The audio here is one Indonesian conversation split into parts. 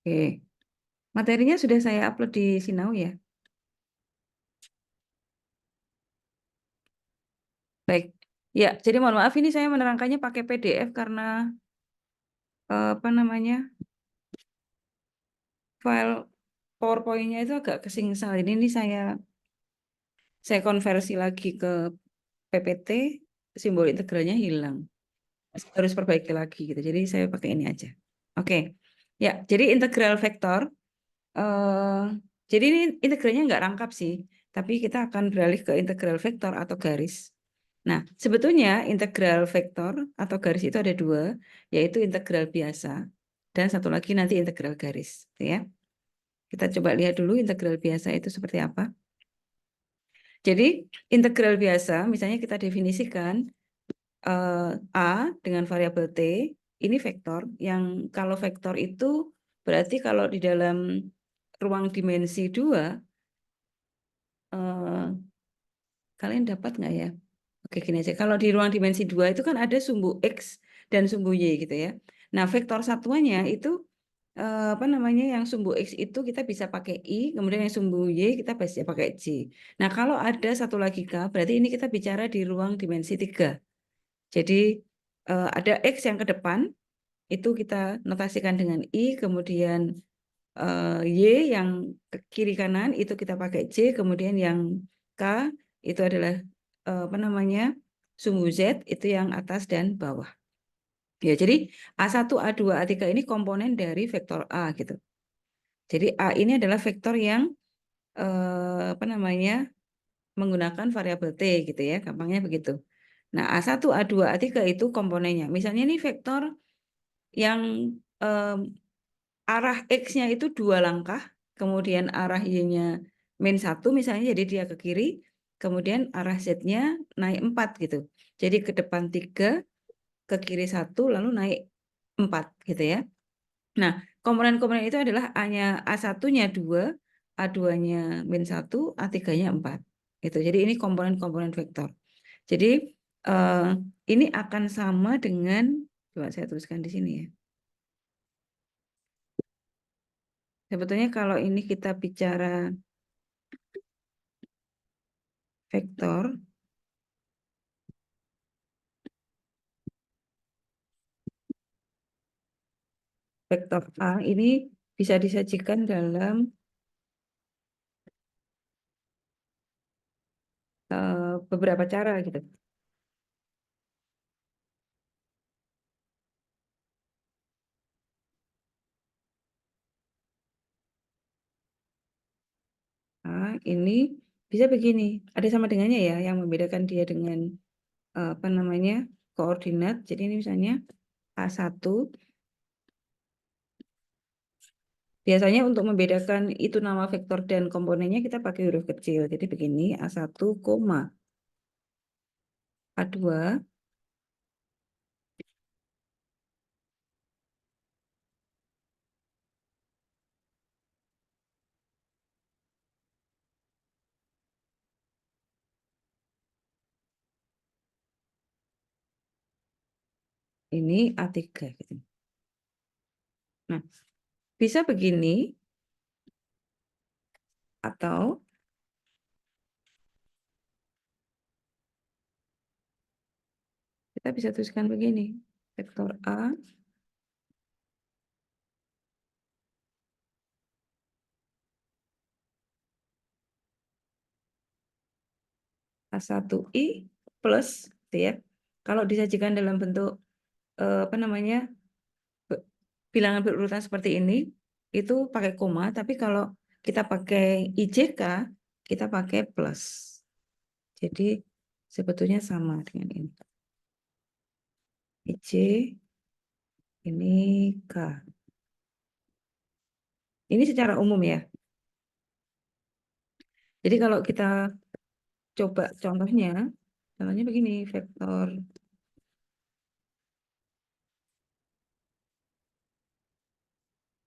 Oke, materinya sudah saya upload di Sinau ya. Baik. Ya, jadi mohon maaf ini saya menerangkannya pakai PDF karena apa namanya file PowerPoint-nya itu agak kesingsal. Ini saya konversi lagi ke PPT, simbol integralnya hilang. Harus perbaiki lagi gitu. Jadi saya pakai ini aja. Oke. Ya, jadi integral vektor. eh jadi ini integralnya nggak rangkap sih, tapi kita akan beralih ke integral vektor atau garis. Nah, sebetulnya integral vektor atau garis itu ada dua, yaitu integral biasa dan satu lagi nanti integral garis, ya. Kita coba lihat dulu integral biasa itu seperti apa. Jadi integral biasa, misalnya kita definisikan A dengan variabel T, ini vektor yang kalau vektor itu berarti kalau di dalam ruang dimensi 2, eh, kalian dapat nggak ya? Oke, gini aja. Kalau di ruang dimensi 2 itu kan ada sumbu X dan sumbu Y gitu ya. Nah, vektor satuannya itu apa namanya yang sumbu X itu kita bisa pakai I, kemudian yang sumbu Y kita bisa pakai J. Nah, kalau ada satu lagi K, berarti ini kita bicara di ruang dimensi 3. Jadi ada X yang ke depan, itu kita notasikan dengan I, kemudian Y yang ke kiri kanan itu kita pakai J, kemudian yang K itu adalah apa namanya sumbu Z itu yang atas dan bawah. Ya, jadi A1, A2, A3 ini komponen dari vektor A gitu. Jadi A ini adalah vektor yang apa namanya menggunakan variabel T gitu ya, gampangnya begitu. Nah, A1, A2, A3 itu komponennya. Misalnya ini vektor yang eh, arah X-nya itu 2 langkah, kemudian arah Y-nya -1 misalnya, jadi dia ke kiri, kemudian arah Z-nya naik 4 gitu. Jadi ke depan 3, ke kiri 1, lalu naik 4 gitu ya. Nah, komponen-komponen itu adalah A-nya A1-nya 2, A2-nya -1, A3-nya 4. Gitu. Jadi ini komponen-komponen vektor. Jadi eh, ini akan sama dengan, coba saya tuliskan di sini ya. Sebetulnya kalau ini kita bicara vektor, vektor A ini bisa disajikan dalam beberapa cara gitu. A ini bisa begini, ada sama dengannya ya, yang membedakan dia dengan apa namanya koordinat. Jadi ini misalnya A1, biasanya untuk membedakan itu nama vektor dan komponennya kita pakai huruf kecil. Jadi begini, A1, A2, ini A3 gitu. Nah, bisa begini atau kita bisa tuliskan begini. Vektor A1I plus gitu ya. Kalau disajikan dalam bentuk apa namanya bilangan berurutan seperti ini itu pakai koma, tapi kalau kita pakai IJK kita pakai plus. Jadi sebetulnya sama dengan ini. IJ ini K. Ini secara umum ya. Jadi kalau kita coba contohnya begini, vektor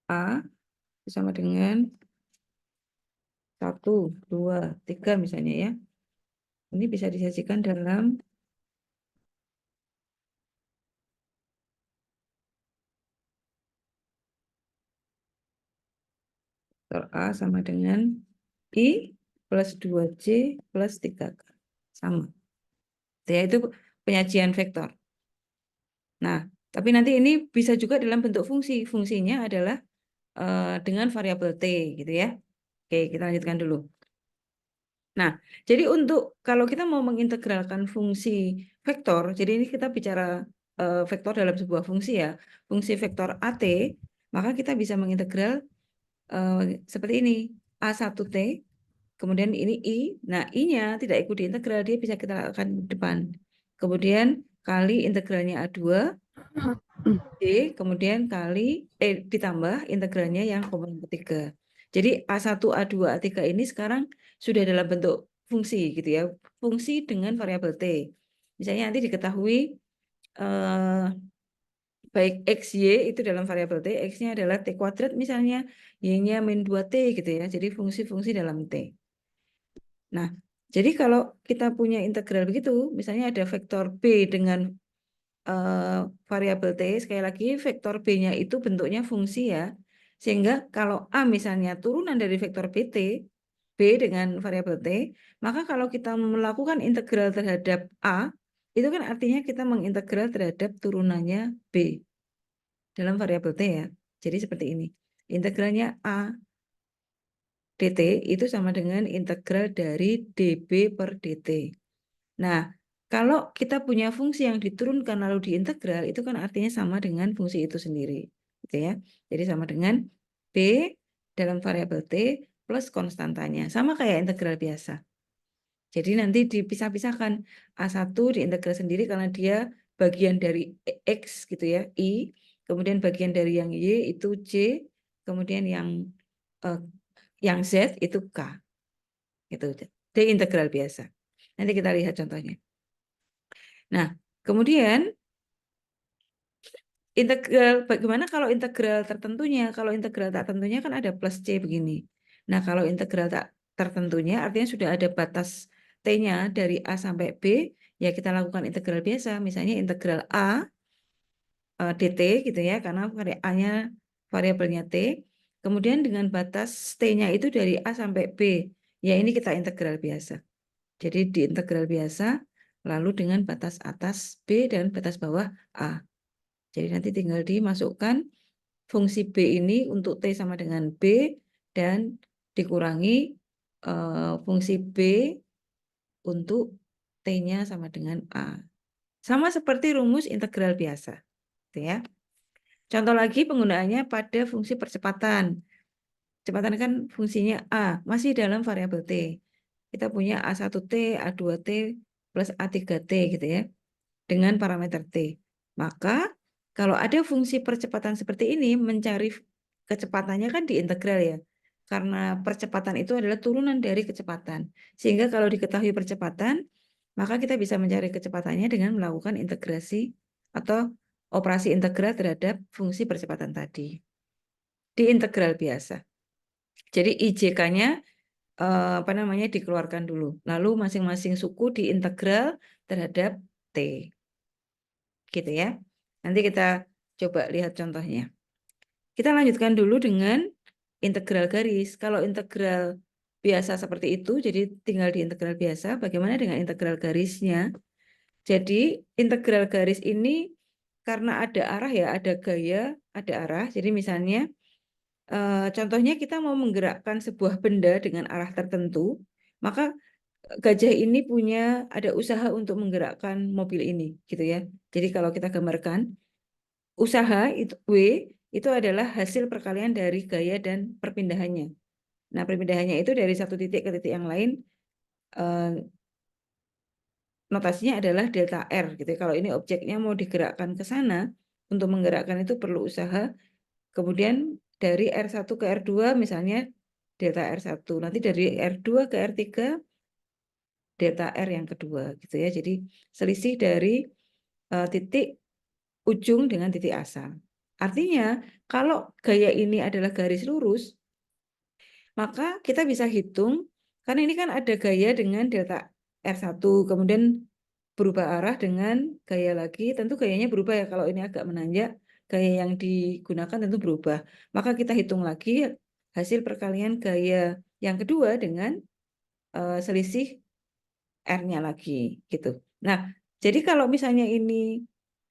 A sama dengan 1, 2, 3 misalnya ya. Ini bisa disajikan dalam Vektor A sama dengan I plus 2J plus 3K. Sama. Ya, itu penyajian vektor. Nah, tapi nanti ini bisa juga dalam bentuk fungsi. Fungsinya adalah dengan variabel T gitu ya. Oke, kita lanjutkan dulu. Nah, jadi untuk kalau kita mau mengintegralkan fungsi vektor, jadi ini kita bicara vektor dalam sebuah fungsi ya, fungsi vektor AT, maka kita bisa mengintegral seperti ini, A1T, kemudian ini I, nah I-nya tidak ikut diintegral, dia bisa kita letakkan di depan. Kemudian kali integralnya A2, D, kemudian kali, ditambah integralnya yang komponen ketiga. Jadi A1, A2, A3 ini sekarang sudah dalam bentuk fungsi gitu ya, fungsi dengan variabel T. Misalnya nanti diketahui baik X, Y itu dalam variabel T, X-nya adalah T kuadrat misalnya, Y-nya min 2T gitu ya, jadi fungsi-fungsi dalam T. Nah, jadi kalau kita punya integral begitu, misalnya ada vektor B dengan variabel T, sekali lagi vektor B-nya itu bentuknya fungsi ya, sehingga kalau A misalnya turunan dari vektor BT, B dengan variabel T, maka kalau kita melakukan integral terhadap A, itu kan artinya kita mengintegral terhadap turunannya B dalam variabel T ya. Jadi seperti ini. Integralnya A dt itu sama dengan integral dari dB per dt. Nah, kalau kita punya fungsi yang diturunkan lalu diintegral, itu kan artinya sama dengan fungsi itu sendiri. Gitu ya. Jadi sama dengan B dalam variabel T plus konstantanya. Sama kayak integral biasa. Jadi nanti dipisah-pisahkan. A1 diintegral sendiri karena dia bagian dari X gitu ya, I. Kemudian bagian dari yang Y itu J. Kemudian yang Z itu K. Itu D integral biasa. Nanti kita lihat contohnya. Nah, kemudian integral, bagaimana kalau integral tertentunya? Kalau integral tak tentunya kan ada plus C begini. Nah, kalau integral tak tertentunya artinya sudah ada batas T-nya dari A sampai B, ya kita lakukan integral biasa. Misalnya integral A dt gitu ya, karena A-nya variabelnya T. Kemudian dengan batas T-nya itu dari A sampai B, ya ini kita integral biasa. Jadi diintegral biasa, lalu dengan batas atas B dan batas bawah A. Jadi nanti tinggal dimasukkan fungsi B ini untuk T sama dengan B dan dikurangi fungsi B untuk T-nya sama dengan A. Sama seperti rumus integral biasa. Gitu ya. Contoh lagi penggunaannya pada fungsi percepatan. Percepatan kan fungsinya A, masih dalam variabel T. Kita punya A1T, A2T, plus A3T gitu ya, dengan parameter T. Maka kalau ada fungsi percepatan seperti ini, mencari kecepatannya kan diintegral ya. Karena percepatan itu adalah turunan dari kecepatan. Sehingga kalau diketahui percepatan, maka kita bisa mencari kecepatannya dengan melakukan integrasi atau operasi integral terhadap fungsi percepatan tadi. Di integral biasa. Jadi IJK-nya apa namanya dikeluarkan dulu. Lalu masing-masing suku diintegral terhadap T. Gitu ya. Nanti kita coba lihat contohnya. Kita lanjutkan dulu dengan integral garis. Kalau integral biasa seperti itu, jadi tinggal di integral biasa. Bagaimana dengan integral garisnya? Jadi integral garis ini karena ada arah ya, ada gaya, ada arah. Jadi misalnya contohnya kita mau menggerakkan sebuah benda dengan arah tertentu, maka gajah ini punya ada usaha untuk menggerakkan mobil ini, gitu ya. Jadi kalau kita gambarkan, usaha itu W itu adalah hasil perkalian dari gaya dan perpindahannya. Nah, perpindahannya itu dari satu titik ke titik yang lain, notasinya adalah delta R, gitu ya. Kalau ini objeknya mau digerakkan ke sana, untuk menggerakkan itu perlu usaha. Kemudian dari R1 ke R2 misalnya delta R1. Nanti dari R2 ke R3 delta R yang kedua gitu ya. Jadi selisih dari titik ujung dengan titik asal. Artinya kalau gaya ini adalah garis lurus, maka kita bisa hitung, karena ini kan ada gaya dengan delta R1, kemudian berubah arah dengan gaya lagi, tentu gayanya berubah ya, kalau ini agak menanjak, gaya yang digunakan tentu berubah. Maka kita hitung lagi hasil perkalian gaya yang kedua dengan selisih R-nya lagi gitu. Nah, jadi kalau misalnya ini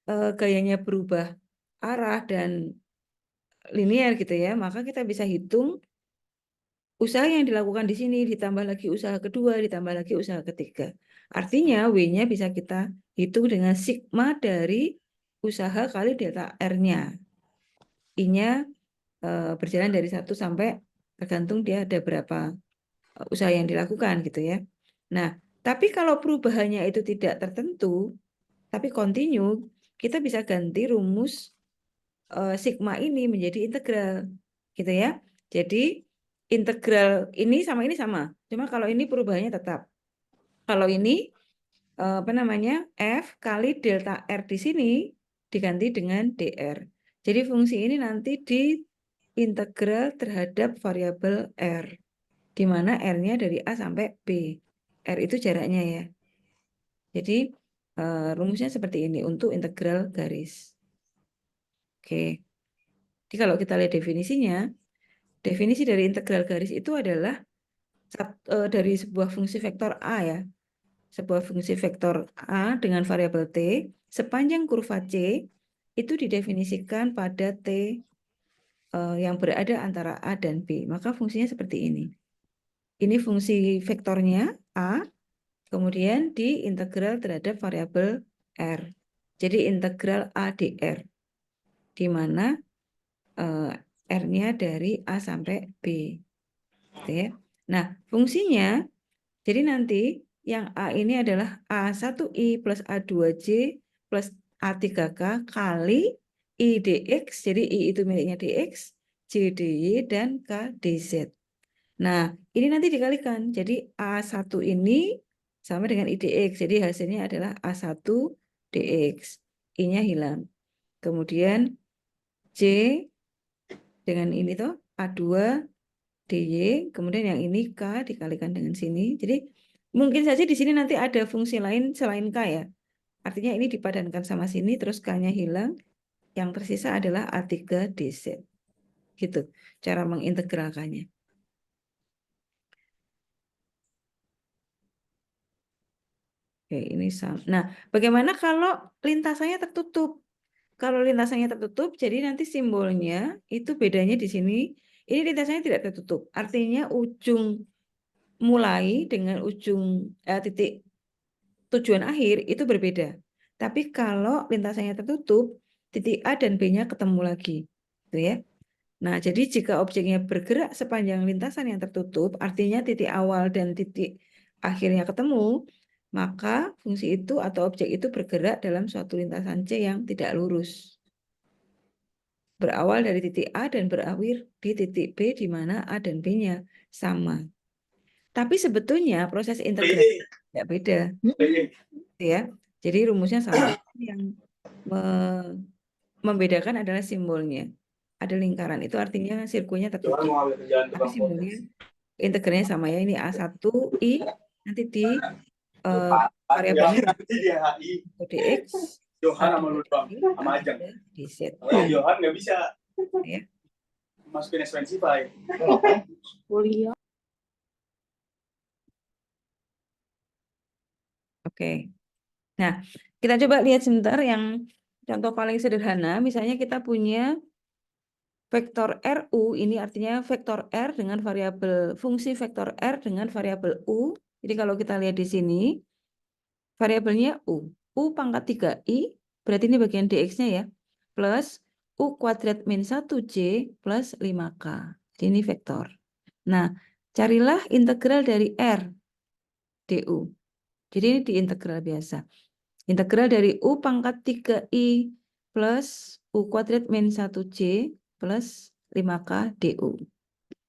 gayanya berubah arah dan linear gitu ya, maka kita bisa hitung usaha yang dilakukan di sini ditambah lagi usaha kedua, ditambah lagi usaha ketiga. Artinya W-nya bisa kita hitung dengan sigma dari usaha kali delta R-nya. I-nya berjalan dari 1 sampai tergantung dia ada berapa usaha yang dilakukan gitu ya. Nah, tapi kalau perubahannya itu tidak tertentu, tapi kontinu, kita bisa ganti rumus sigma ini menjadi integral gitu ya. Jadi integral ini sama, cuma kalau ini perubahannya tetap. Kalau ini apa namanya F kali delta R di sini diganti dengan DR. Jadi fungsi ini nanti diintegral terhadap variabel R, di mana R-nya dari A sampai B. R itu jaraknya ya. Jadi rumusnya seperti ini untuk integral garis. Oke. Jadi kalau kita lihat definisinya, definisi dari integral garis itu adalah dari sebuah fungsi vektor A ya. Sebuah fungsi vektor A dengan variabel T sepanjang kurva C itu didefinisikan pada T yang berada antara A dan B. Maka fungsinya seperti ini. Ini fungsi vektornya A, kemudian diintegral terhadap variabel R. Jadi integral A dr, di mana R-nya dari A sampai B. Gitu ya. Nah, fungsinya, jadi nanti yang A ini adalah A1I plus A2J plus A3K kali I dx, jadi I itu miliknya dx, J dy, dan K dz. Nah, ini nanti dikalikan. Jadi A1 ini sama dengan I dx, jadi hasilnya adalah A1 dx. I-nya hilang. Kemudian J dengan ini tuh A2 dy, kemudian yang ini K dikalikan dengan sini. Jadi mungkin saja di sini nanti ada fungsi lain selain K ya. Artinya ini dipadankan sama sini, terus K-nya hilang. Yang tersisa adalah A3 dz. Gitu, cara mengintegralkannya. Oke, ini sama. Nah, bagaimana kalau lintasannya tertutup? Kalau lintasannya tertutup, jadi nanti simbolnya itu bedanya di sini. Ini lintasannya tidak tertutup. Artinya ujung mulai dengan ujung titik tujuan akhir itu berbeda. Tapi kalau lintasannya tertutup, titik A dan B-nya ketemu lagi. Gitu ya. Nah, jadi jika objeknya bergerak sepanjang lintasan yang tertutup, artinya titik awal dan titik akhirnya ketemu, maka fungsi itu atau objek itu bergerak dalam suatu lintasan C yang tidak lurus. Berawal dari titik A dan berakhir di titik B di mana A dan B-nya sama. Tapi sebetulnya proses integrasi tidak beda. Ya. Jadi rumusnya sama. Yang membedakan adalah simbolnya. Ada lingkaran, itu artinya sirkuitnya tertutup. Tapi simbolnya integralnya sama ya. Ini A1I nanti di variabelnya dx Johan sama lu doang, sama Ajeng. dz. Johan nggak bisa Ya. masukin Expensify. Kuliah. Oke. Nah, kita coba lihat sebentar yang contoh paling sederhana. Misalnya kita punya vektor RU, ini artinya vektor R dengan variabel, fungsi vektor R dengan variabel U. Jadi kalau kita lihat di sini, variabelnya U. U pangkat 3I, berarti ini bagian dx-nya ya, plus U kuadrat min 1J plus 5K. Jadi ini vektor. Nah, carilah integral dari R, du. Jadi ini diintegral biasa. Integral dari U pangkat 3I plus U kuadrat min 1J plus 5K du.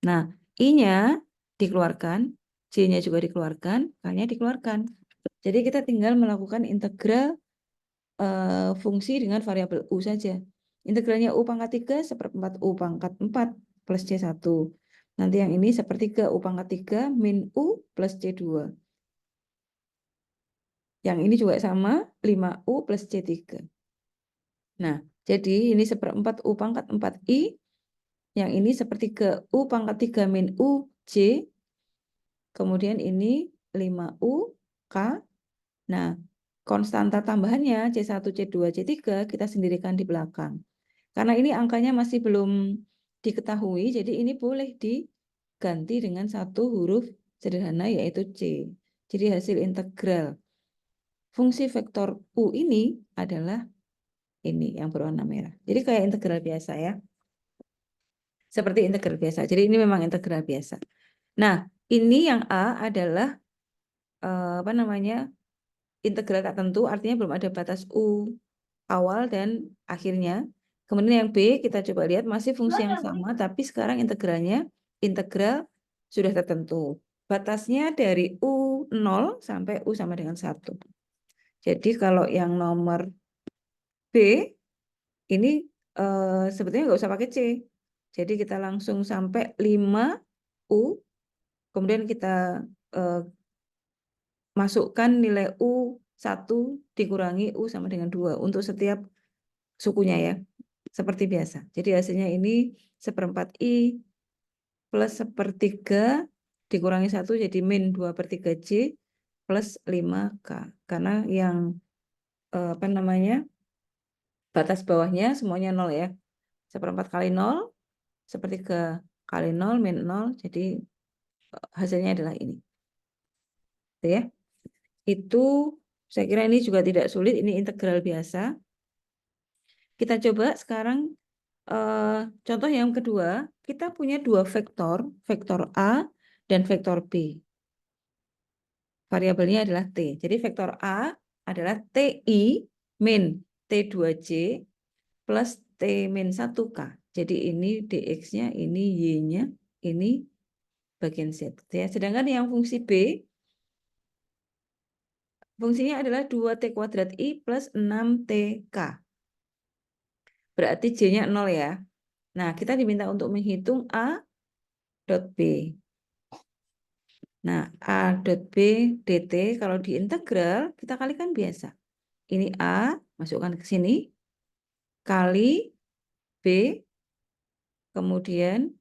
Nah, I-nya dikeluarkan, J-nya juga dikeluarkan, K-nya dikeluarkan. Jadi kita tinggal melakukan integral fungsi dengan variabel U saja. Integralnya U pangkat 3 seperempat U pangkat 4 plus C1. Nanti yang ini sepertiga U pangkat 3 min U plus C2. Yang ini juga sama, 5U plus C3. Nah, jadi ini seperempat U pangkat 4I, Yang ini sepertiga U pangkat 3 min U J. Kemudian ini 5U K. Nah, konstanta tambahannya C1, C2, C3 kita sendirikan di belakang. Karena ini angkanya masih belum diketahui, jadi ini boleh diganti dengan satu huruf sederhana yaitu C. Jadi hasil integral fungsi vektor U ini adalah ini yang berwarna merah. Jadi kayak integral biasa ya. Seperti integral biasa. Jadi ini memang integral biasa. Nah, ini yang A adalah apa namanya? Integral tak tentu, artinya belum ada batas U awal dan akhirnya. Kemudian yang B kita coba lihat masih fungsi yang sama, tapi sekarang integralnya integral sudah tertentu. Batasnya dari U0 sampai U sama dengan 1. Jadi kalau yang nomor B ini sebetulnya nggak usah pakai C. Jadi kita langsung sampai 5U, kemudian kita masukkan nilai U1 dikurangi U sama dengan 2 untuk setiap sukunya ya. Seperti biasa. Jadi hasilnya ini 1/4 I plus 1/3 dikurangi 1 jadi min 2/3 J plus 5K. Karena yang apa namanya batas bawahnya semuanya 0 ya. 1/4 kali 0, 1/3 kali 0 min 0, jadi hasilnya adalah ini. Itu ya. Itu saya kira ini juga tidak sulit, ini integral biasa. Kita coba sekarang contoh yang kedua, kita punya dua vektor, vektor A dan vektor B. Variabelnya adalah T. Jadi vektor A adalah TI min T2J plus T min 1K. Jadi ini DX-nya, ini Y-nya, ini bagian Z. Ya. Sedangkan yang fungsi B, fungsinya adalah 2T kuadrat I plus 6TK. Berarti J-nya 0 ya. Nah, kita diminta untuk menghitung A dot B. Nah, A dot B dt kalau diintegral kita kalikan biasa. Ini A, masukkan ke sini, kali B, kemudian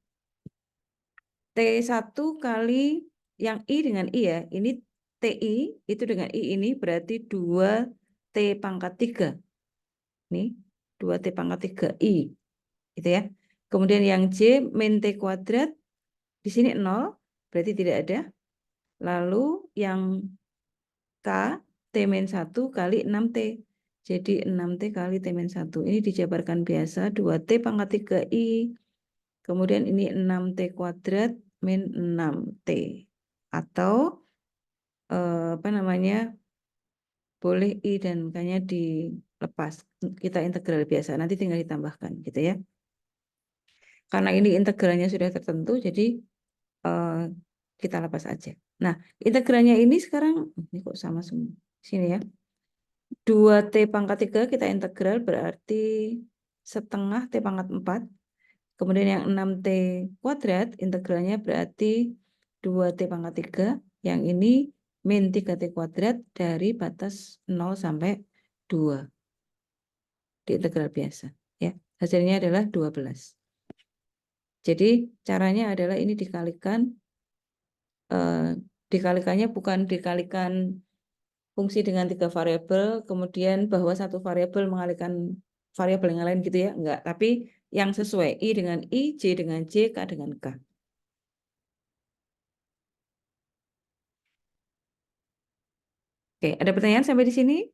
T1 kali yang I dengan I ya. Ini TI, itu dengan I ini berarti 2T pangkat 3. Ini 2T pangkat 3 I. Gitu ya. Kemudian yang J min T kuadrat, di sini 0, berarti tidak ada. Lalu yang K, T min 1 kali 6T. Jadi 6T kali T min 1. Ini dijabarkan biasa, 2T pangkat 3 I. Kemudian ini 6T kuadrat min 6T. Atau apa namanya, boleh I dan K-nya dilepas. Kita integral biasa, nanti tinggal ditambahkan gitu ya. Karena ini integralnya sudah tertentu, jadi kita lepas aja. Nah, integralnya ini sekarang, ini kok sama semua. Sini ya. 2T pangkat 3 kita integral berarti setengah T pangkat 4. Kemudian yang 6T kuadrat integralnya berarti 2T pangkat 3. Yang ini min 3T kuadrat dari batas 0 sampai 2. Di integral biasa. Ya. Hasilnya adalah 12. Jadi caranya adalah ini dikalikan, dikalikannya bukan dikalikan fungsi dengan 3 variabel, kemudian bahwa satu variabel mengalihkan variabel yang lain gitu ya, enggak. Tapi yang sesuai, I dengan I, J dengan J, K dengan K. Oke, ada pertanyaan sampai di sini?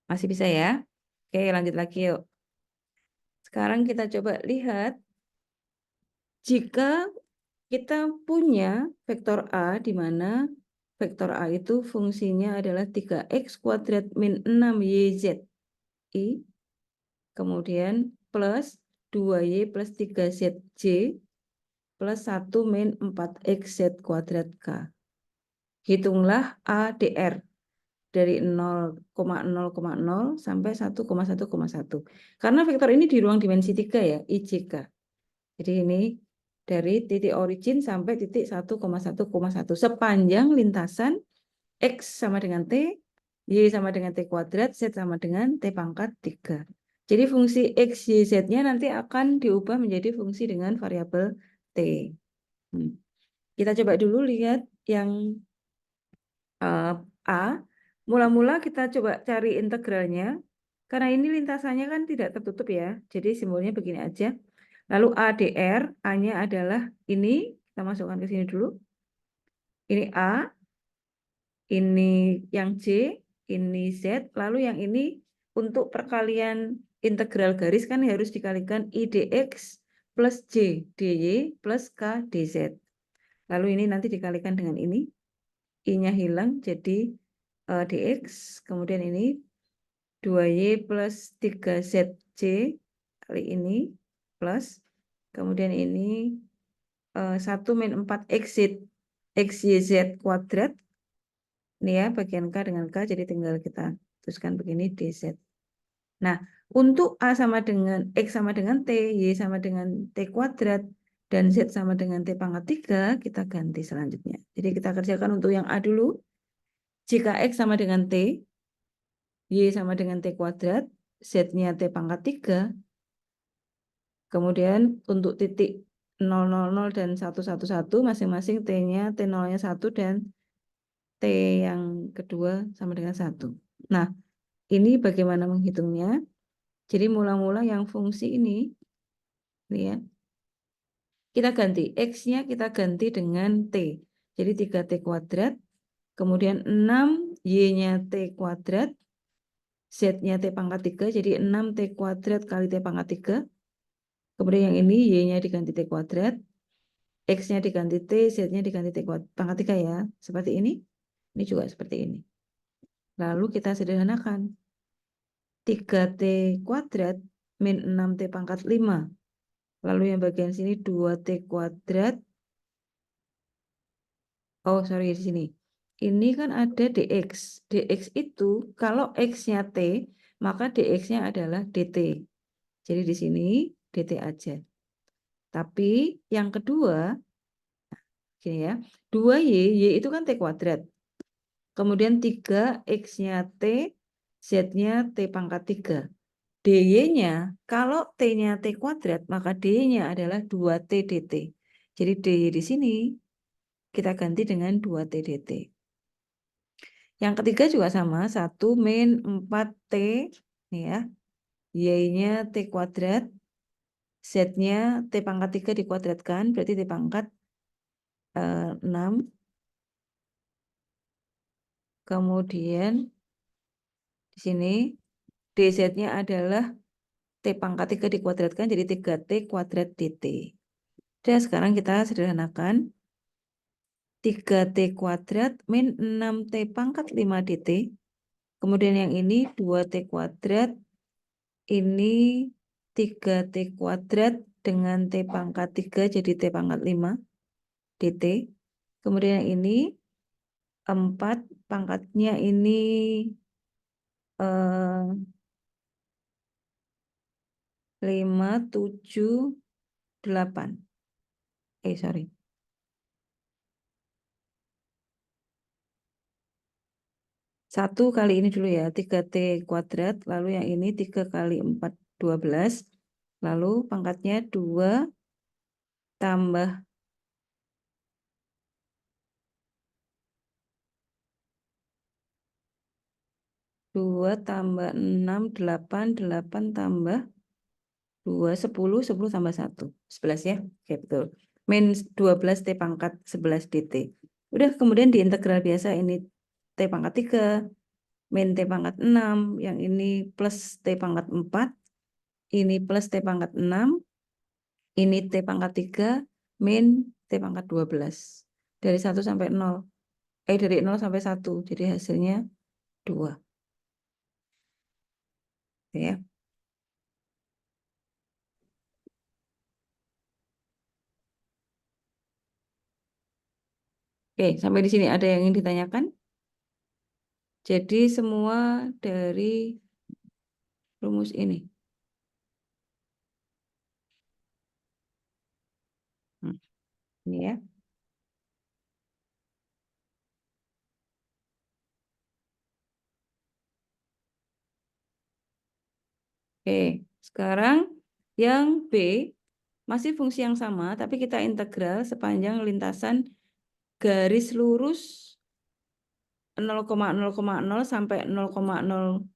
Masih bisa ya? Oke, lanjut lagi yuk. Sekarang kita coba lihat, jika kita punya vektor A, di mana vektor A itu fungsinya adalah 3x kuadrat min 6YZ I, kemudian plus 2Y plus 3ZJ plus 1 min 4XZ kuadrat K. Hitunglah ADR dari 0,0,0 sampai 1,1,1. Karena vektor ini di ruang dimensi 3 ya, IJK. Jadi ini dari titik origin sampai titik 1,1,1 sepanjang lintasan X sama dengan T, Y sama dengan T kuadrat, Z sama dengan T pangkat 3. Jadi fungsi X, Y, Z-nya nanti akan diubah menjadi fungsi dengan variabel T. Kita coba dulu lihat yang A. Mula-mula kita coba cari integralnya. Karena ini lintasannya kan tidak tertutup ya. Jadi simbolnya begini aja. Lalu ADR, A-nya adalah ini. Kita masukkan ke sini dulu. Ini A, ini yang J, ini Z. Lalu yang ini untuk perkalian integral garis kan harus dikalikan IDX plus J, DY plus K, DZ. Lalu ini nanti dikalikan dengan ini. I-nya hilang jadi dx, kemudian ini 2y plus 3zc kali ini plus, kemudian ini 1 min 4 xyz kuadrat, ini ya bagian k dengan k, jadi tinggal kita tuliskan begini dz. Nah, untuk a sama dengan x sama dengan t, y sama dengan t kuadrat, dan z sama dengan t pangkat 3, kita ganti selanjutnya. Jadi kita kerjakan untuk yang a dulu. Jika X sama dengan T, Y sama dengan T kuadrat, Z-nya T pangkat 3, kemudian untuk titik 000 dan 111 masing-masing T-nya, T0-nya 1 dan T yang kedua sama dengan 1. Nah, ini bagaimana menghitungnya? Jadi mula-mula yang fungsi ini ya, kita ganti. X-nya kita ganti dengan T. Jadi 3T kuadrat, kemudian 6 Y-nya T kuadrat, Z-nya T pangkat 3, jadi 6T kuadrat kali T pangkat 3. Kemudian yang ini Y-nya diganti T kuadrat, X-nya diganti T, Z-nya diganti T pangkat 3 ya. Seperti ini. Ini juga seperti ini. Lalu kita sederhanakan. 3T kuadrat min 6T pangkat 5. Lalu yang bagian sini 2T kuadrat. Oh, sorry di sini. Ini kan ada dx. Dx itu kalau X-nya T, maka dx-nya adalah dt. Jadi di sini dt aja. Tapi yang kedua, gini ya, 2y, y itu kan T kuadrat. Kemudian 3x-nya T, z-nya T pangkat 3. dy-nya, kalau T-nya T kuadrat, maka dy-nya adalah 2T dt. Jadi dy di sini kita ganti dengan 2T dt. Yang ketiga juga sama, 1 min 4T, nih ya, y-nya T kuadrat, z-nya T pangkat 3 dikuadratkan, berarti T pangkat 6. Kemudian di sini dz-nya adalah T pangkat 3 dikuadratkan, jadi 3T kuadrat dt. Dan sekarang kita sederhanakan. 3T kuadrat min 6T pangkat 5 dt. Kemudian yang ini 2T kuadrat. Ini 3T kuadrat dengan T pangkat 3 jadi T pangkat 5 dt. Kemudian yang ini 4 pangkatnya ini 5, 7, 8. Sorry. 1 kali ini dulu ya, 3T kuadrat, lalu yang ini 3 kali 4, 12. Lalu pangkatnya 2 tambah 2 tambah 6, 8, 8 tambah 2, 10, 10 tambah 1, 11 ya. Oke, betul. Min 12 T pangkat 11 dt. Udah, kemudian di integral biasa ini T pangkat 3, min T pangkat 6, yang ini plus T pangkat 4, ini plus T pangkat 6, ini T pangkat 3, min T pangkat 12. Dari 1 sampai 0. Dari 0 sampai 1. Jadi hasilnya 2. Ya. Oke, sampai di sini ada yang ingin ditanyakan? Jadi semua dari rumus ini. Ini ya. Oke, sekarang yang B masih fungsi yang sama, tapi kita integral sepanjang lintasan garis lurus 0,0,0 sampai 0,0,1.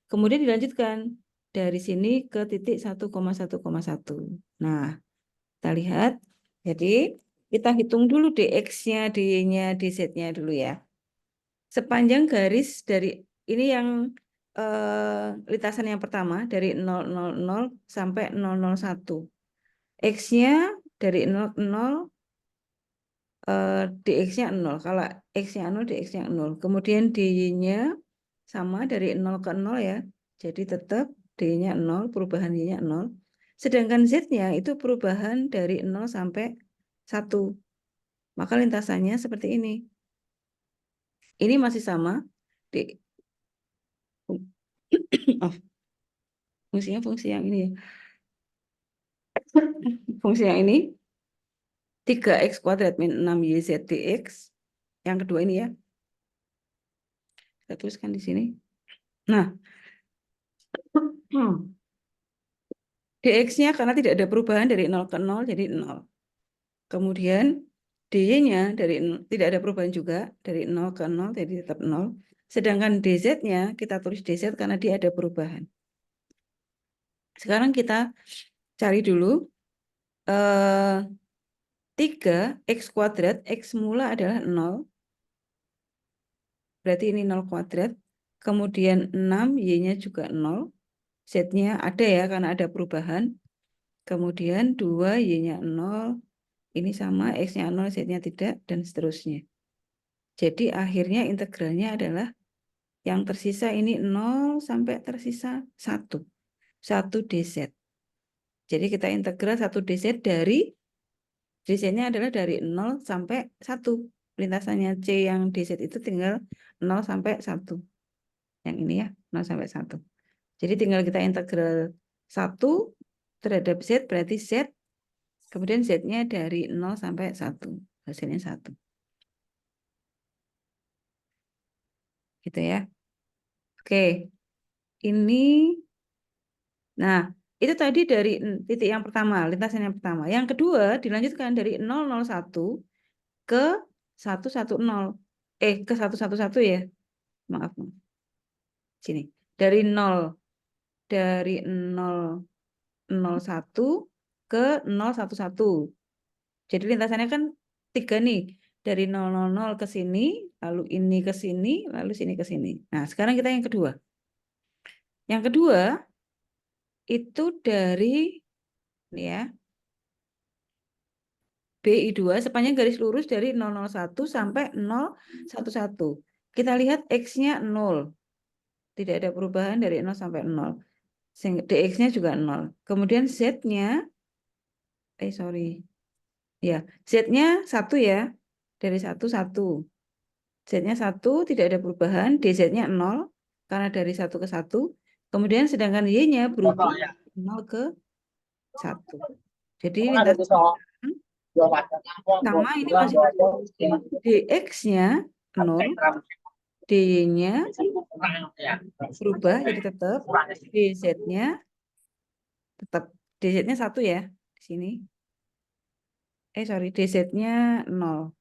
Kemudian dilanjutkan dari sini ke titik 1,1,1. Nah, kita lihat. Jadi, kita hitung dulu dx-nya, dy-nya, dz-nya dulu ya. Sepanjang garis dari ini yang lintasan yang pertama dari 0,00 sampai 0,01. X-nya dari 0,0 dx-nya 0. Kalau x-nya 0, dx-nya 0. Kemudian dy-nya sama dari 0 ke 0 ya. Jadi tetap dy-nya 0, perubahan y-nya 0. Sedangkan z-nya itu perubahan dari 0 sampai 1. Maka lintasannya seperti ini. Ini masih sama. Oh, fungsinya fungsi yang ini ya. Fungsi yang ini 3x kuadrat min 6yz dx. Yang kedua ini ya. Kita tuliskan di sini. Nah, dx-nya karena tidak ada perubahan dari 0 ke 0 jadi 0. Kemudian dy-nya dari tidak ada perubahan juga dari 0 ke 0 jadi tetap 0. Sedangkan dz-nya kita tulis dz karena dia ada perubahan. Sekarang kita cari dulu 3x kuadrat, x mula adalah 0. Berarti ini 0 kuadrat. Kemudian 6, y-nya juga 0. Z-nya ada ya karena ada perubahan. Kemudian 2, y-nya 0. Ini sama, x-nya 0, z-nya tidak, dan seterusnya. Jadi akhirnya integralnya adalah yang tersisa ini 0 sampai tersisa 1. 1 dz. Jadi kita integral 1 dz dari dz-nya adalah dari 0 sampai 1. Lintasannya C yang dz itu tinggal 0 sampai 1. Yang ini ya, 0 sampai 1. Jadi tinggal kita integral 1 terhadap z, berarti z. Kemudian z-nya dari 0 sampai 1. Hasilnya 1. Gitu ya. Oke. Ini, nah, itu tadi dari titik yang pertama, lintasan yang pertama. Yang kedua dilanjutkan dari 001 ke 110. Ke 111 ya. Maaf. Sini. Dari 0 01 ke 011. Jadi lintasannya kan 3 nih. Dari 000 ke sini, lalu ini ke sini, lalu sini ke sini. Nah, sekarang kita yang kedua. Yang kedua itu dari ini ya. BI2 sepanjang garis lurus dari 001 sampai 011. Kita lihat X-nya 0. Tidak ada perubahan dari 0 sampai 0. DX-nya juga 0. Kemudian Z-nya, ya, Z-nya 1 ya. Dari 1, 1. Z-nya 1, tidak ada perubahan. DZ-nya 0, karena dari 1 ke 1. Kemudian sedangkan Y-nya berubah 0 ke 1. Jadi lintasan sama ini masih DX-nya 0, dy-nya berubah jadi tetap, dz-nya tetap, dz-nya 1 ya di sini. Dz-nya 0.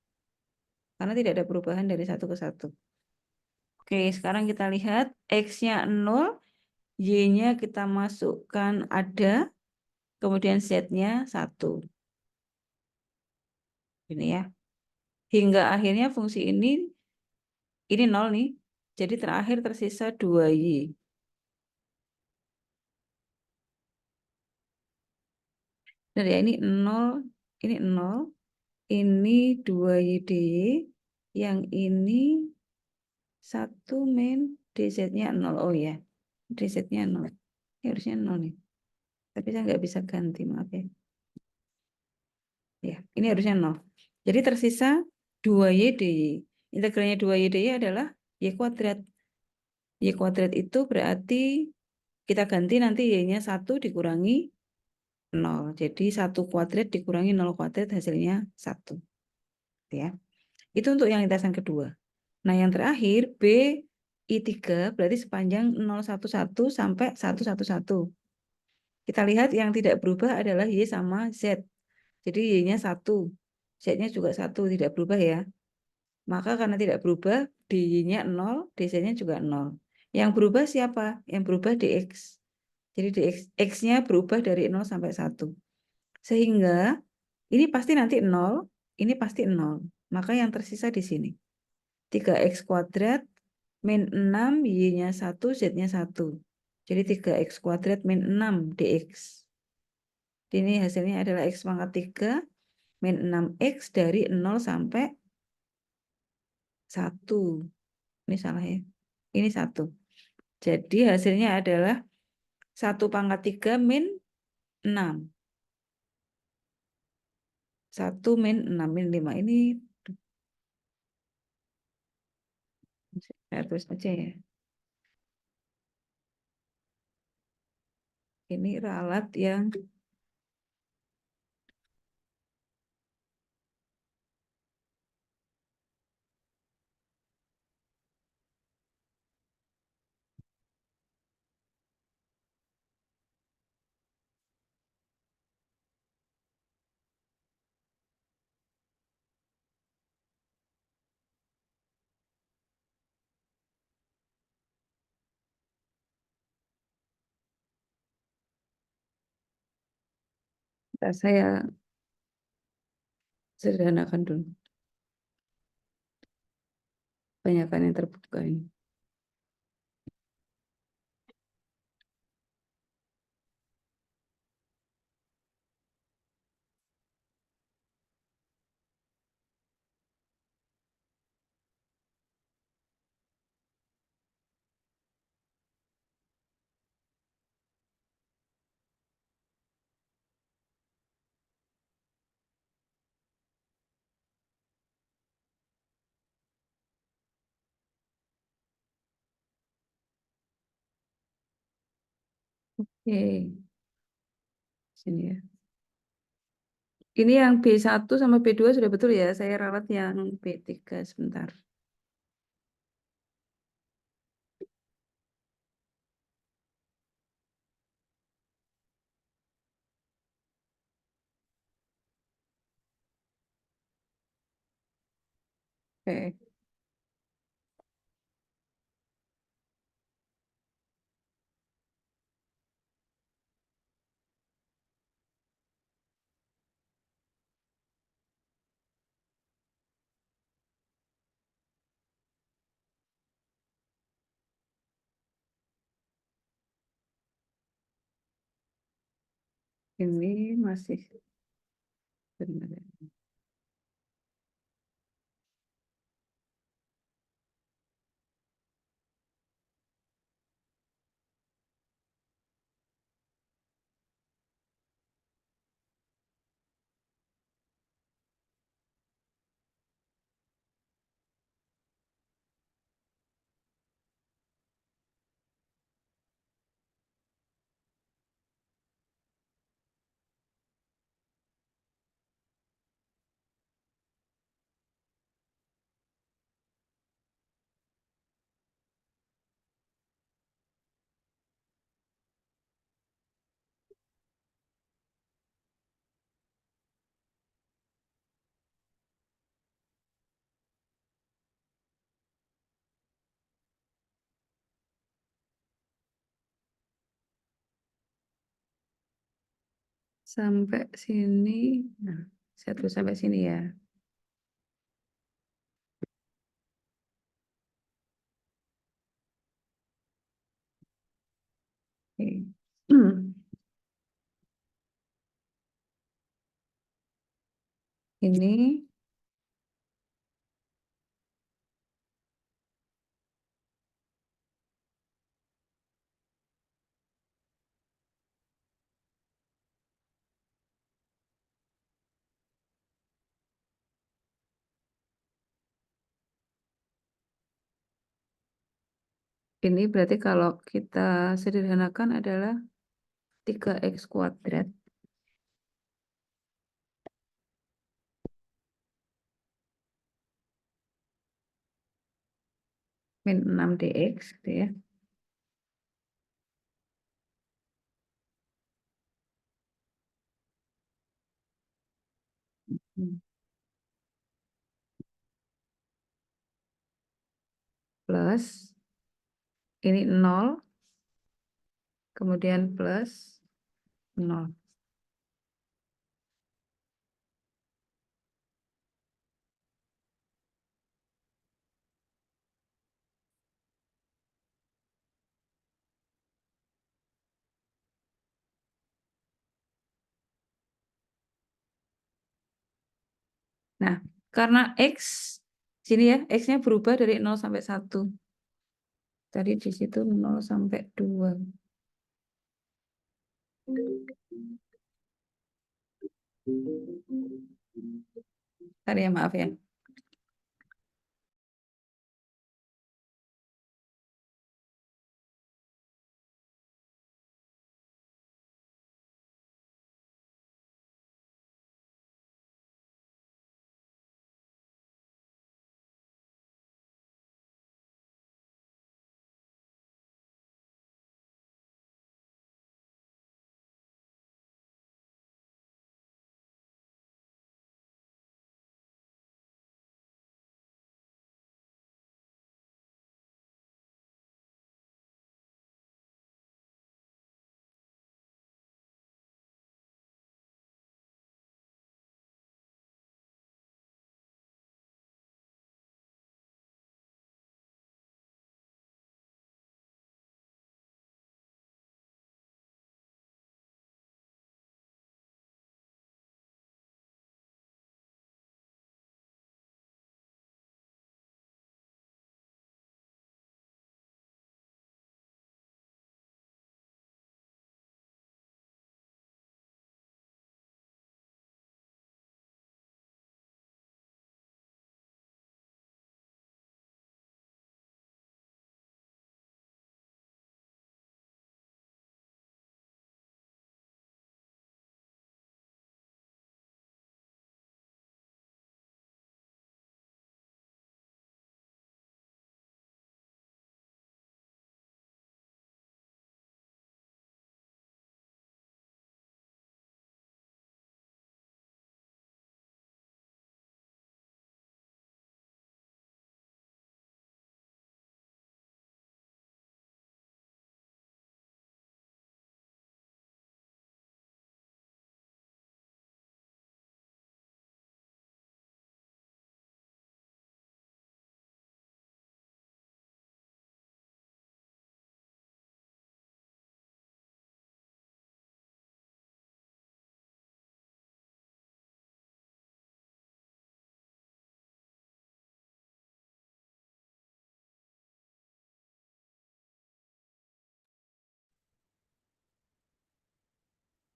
Karena tidak ada perubahan dari 1 ke 1. Oke, sekarang kita lihat x-nya 0, y-nya kita masukkan ada, kemudian z-nya 1. Ini ya. Hingga akhirnya fungsi ini 0 nih. Jadi terakhir tersisa 2y. Nah, ya ini 0, ini 0, ini 2y dy, yang ini 1 min dz-nya 0. Oh ya, dz-nya 0. Ini harusnya 0 nih. Tapi saya nggak bisa ganti, maaf ya. Ya, ini harusnya 0. Jadi tersisa 2y dy. Integralnya 2y dy adalah y kuadrat. Y kuadrat itu berarti kita ganti nanti y-nya 1 dikurangi 0. Jadi 1 kuadrat dikurangi 0 kuadrat hasilnya 1. Ya. Itu untuk yang lintasan kedua. Nah, yang terakhir B I3 berarti sepanjang 011 sampai 111. Kita lihat yang tidak berubah adalah Y sama Z. Jadi Y-nya 1, Z-nya juga 1, tidak berubah ya. Maka karena tidak berubah, Y-nya 0, DZ-nya juga 0. Yang berubah siapa? Yang berubah DX. Jadi DX, X-nya berubah dari 0 sampai 1. Sehingga ini pasti nanti 0, ini pasti 0. Maka yang tersisa di sini. 3X kuadrat min 6, Y-nya 1, Z-nya 1. Jadi 3X kuadrat min 6 DX. Ini hasilnya adalah X pangkat 3 min 6X dari 0 sampai 1. Ini salah ya. Ini 1. Jadi hasilnya adalah 1 pangkat 3 min 6. 1 min 6 min 5. Ini saya tulis aja ya. Ini ralat yang saya sederhanakan dulu. Banyakkan yang terbuka ini. Oke. Sini ya. Ini yang B1 sama B2 sudah betul ya. Saya ralat yang B3 sebentar. Oke. Ini masih benar. Sampai sini. Nah, saya terus sampai sini ya. Oke. Ini ini berarti kalau kita sederhanakan adalah 3X kuadrat min 6 dx gitu ya. Plus ini 0, kemudian plus 0. Nah, karena X, sini ya, X-nya berubah dari 0 sampai 1. Tadi di situ 0 sampai 2. Bentar ya, maaf ya.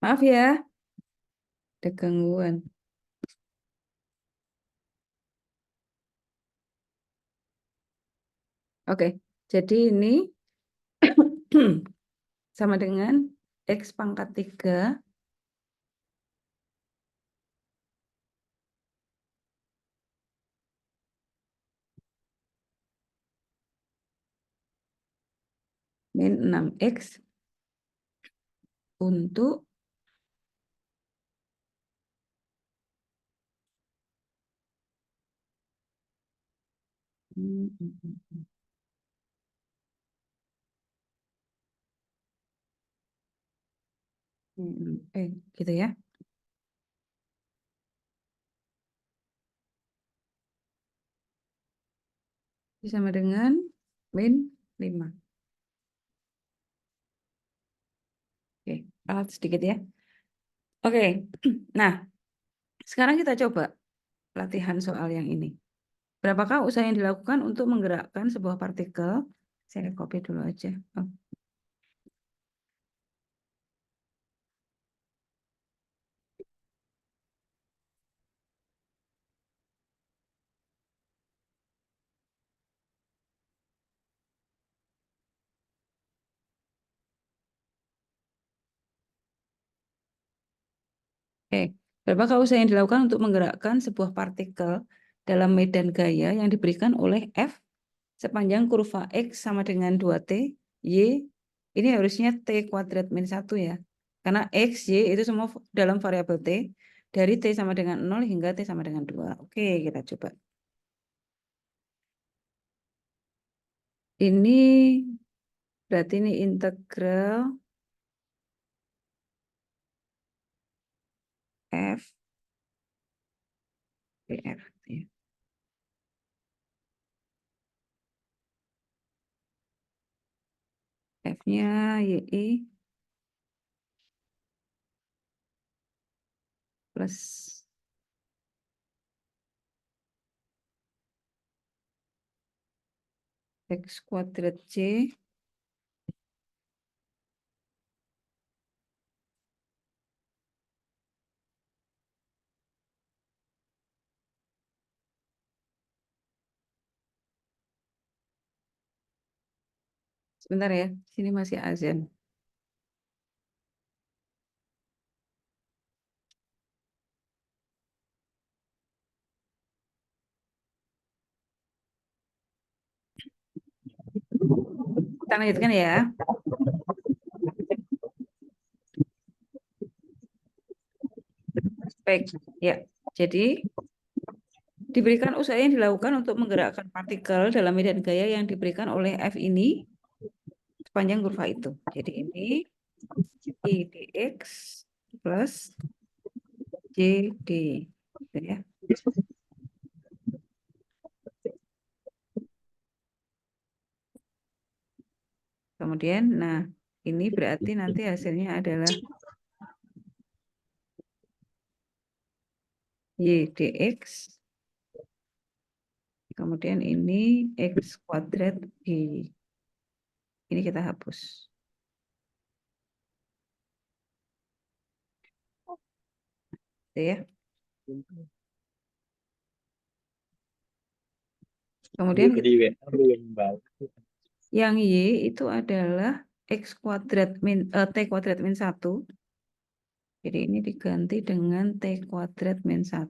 Maaf ya, ada gangguan. Oke, jadi ini sama dengan X pangkat 3 min 6X untuk gitu ya. Sama dengan min 5. Oke, ralat sedikit ya. Oke, nah sekarang kita coba latihan soal yang ini. Berapakah usaha yang dilakukan untuk menggerakkan sebuah partikel? Saya copy dulu aja. Oh. Oke, berapakah usaha yang dilakukan untuk menggerakkan sebuah partikel dalam medan gaya yang diberikan oleh F sepanjang kurva X sama dengan 2T, Y, ini harusnya T kuadrat min 1 ya. Karena X, Y itu semua dalam variabel T, dari T sama dengan 0 hingga T sama dengan 2. Oke, kita coba. Ini berarti ini integral F df. Ya. F-nya YI plus X kuadrat C sebentar ya, sini masih azan. Kita lanjutkan ya. Baik, ya. Jadi diberikan usaha yang dilakukan untuk menggerakkan partikel dalam medan gaya yang diberikan oleh F ini sepanjang kurva itu. Jadi ini I dx plus JD. Gitu ya. Kemudian, nah ini berarti nanti hasilnya adalah Y dx. Kemudian ini X kuadrat Y. Ini kita hapus. Gitu ya. Kemudian yang Y itu adalah X kuadrat min T kuadrat min 1. Jadi ini diganti dengan T kuadrat min 1.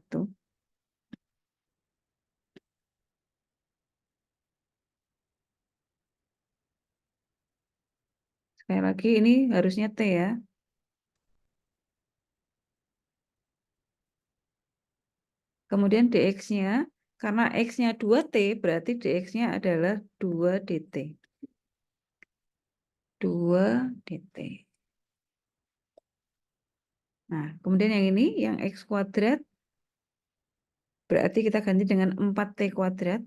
Sekali lagi ini harusnya T ya. Kemudian dx-nya, karena x-nya 2T, berarti dx-nya adalah 2 dt. 2 dt. Nah, kemudian yang ini, yang x kuadrat, berarti kita ganti dengan 4T kuadrat.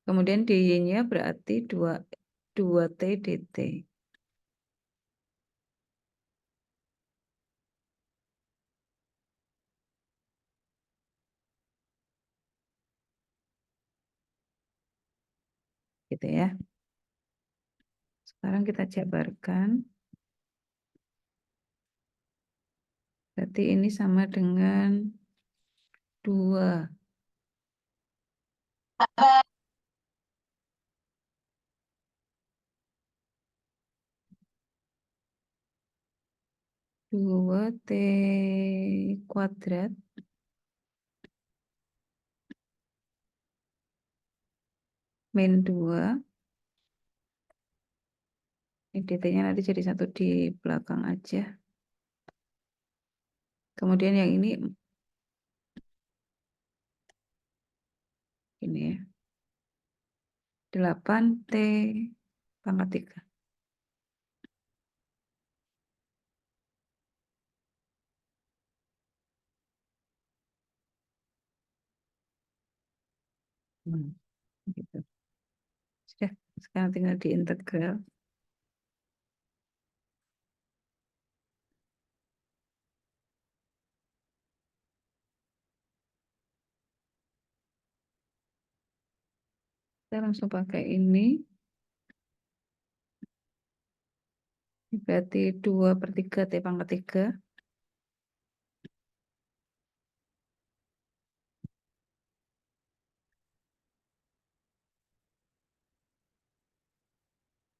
Kemudian dy-nya berarti 2T dt. Gitu ya. Sekarang kita jabarkan. Berarti ini sama dengan 2. Dua T kuadrat min 2. Ini dt-nya nanti jadi 1 di belakang aja. Kemudian yang ini ya. 8T pangkat 3. Gitu. Sudah, sekarang tinggal diintegral. Kita langsung pakai ini. Ini berarti 2/3 T pangkat 3.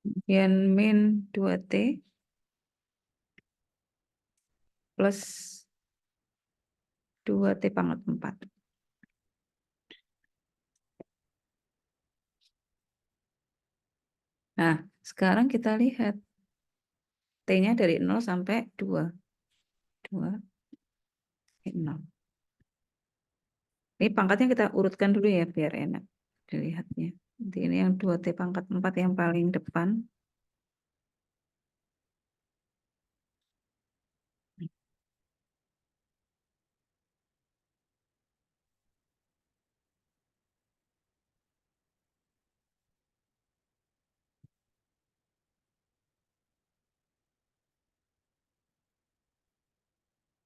Kemudian min 2T plus 2T pangkat 4. Nah, sekarang kita lihat T-nya dari 0 sampai 2. 2, 0. Ini pangkatnya kita urutkan dulu ya, biar enak dilihatnya. Nanti ini yang 2T pangkat 4 yang paling depan.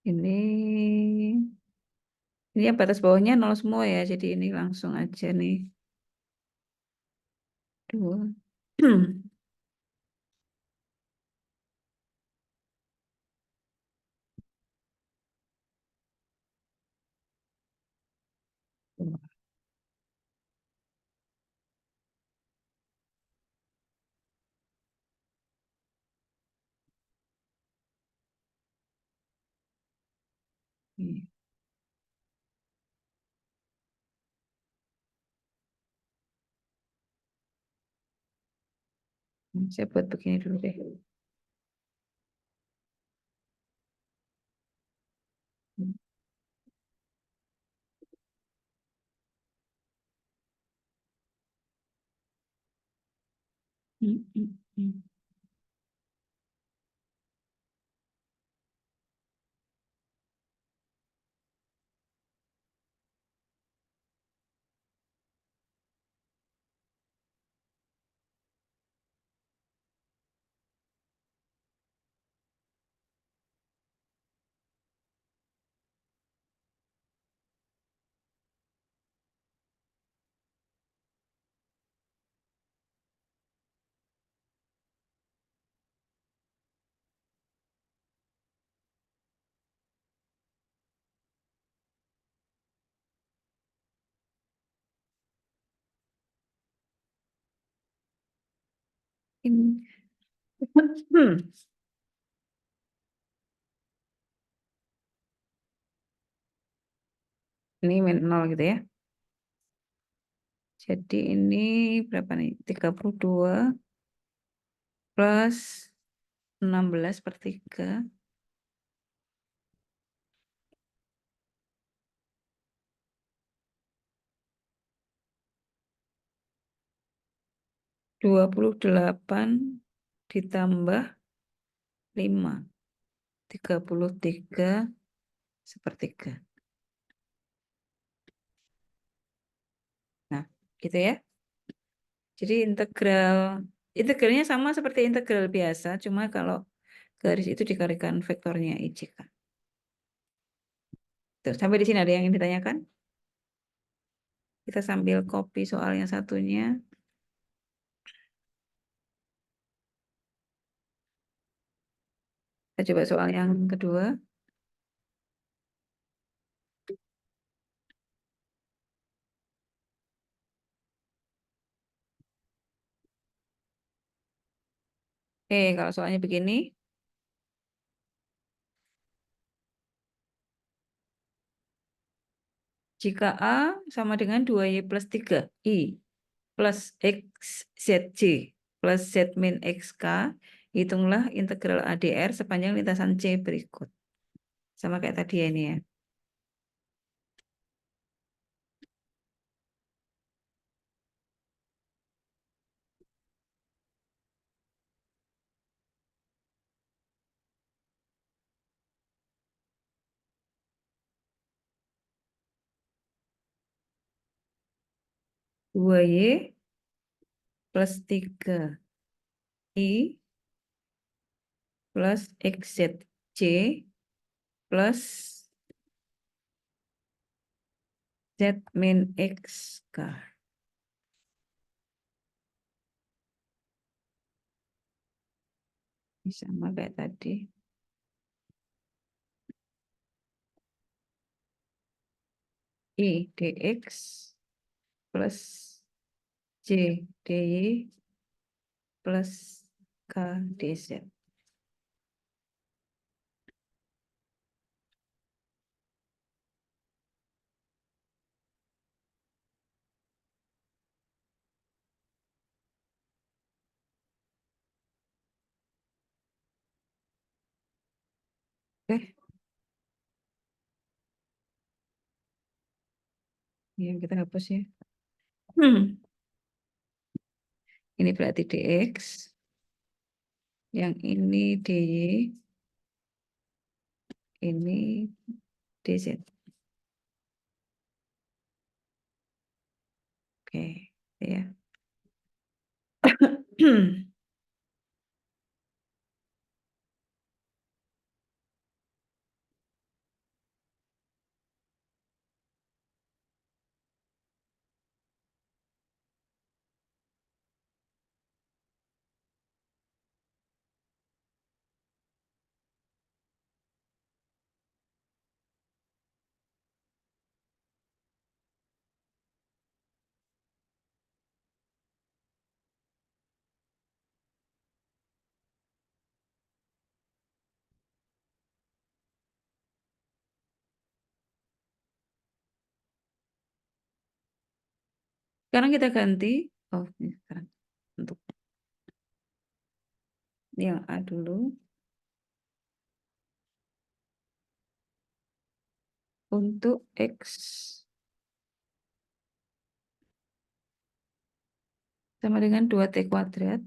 Ini yang batas bawahnya 0 semua ya, jadi ini langsung aja nih. 2. Saya buat begini dulu deh. Ini. Ini min 0 gitu ya. Jadi ini berapa nih? 32 plus 16 per 3. 28 ditambah 5. 33 sepertiga. Nah, gitu ya. Jadi integralnya sama seperti integral biasa, cuma kalau garis itu dikalikan vektornya IJK. Tuh, sampai di sini ada yang ingin ditanyakan? Kita sambil copy soal yang satunya. Kita coba soal yang kedua. Kalau soalnya begini, jika A sama dengan 2Y plus 3I plus XZJ plus Z min XK, hitunglah integral ADR sepanjang lintasan C berikut. Sama kayak tadi ya ini ya. Dua Y plus 3I plus XZJ plus Z min XK. Ini sama kayak tadi. I dx plus J dy plus K dz. Oke. Ya, kita hapus ya. Ini berarti dx. Yang ini dy. Ini dz. Oke, ya. Sekarang kita ganti. Oh, ini sekarang. Untuk yang A dulu. Untuk X sama dengan 2T kuadrat.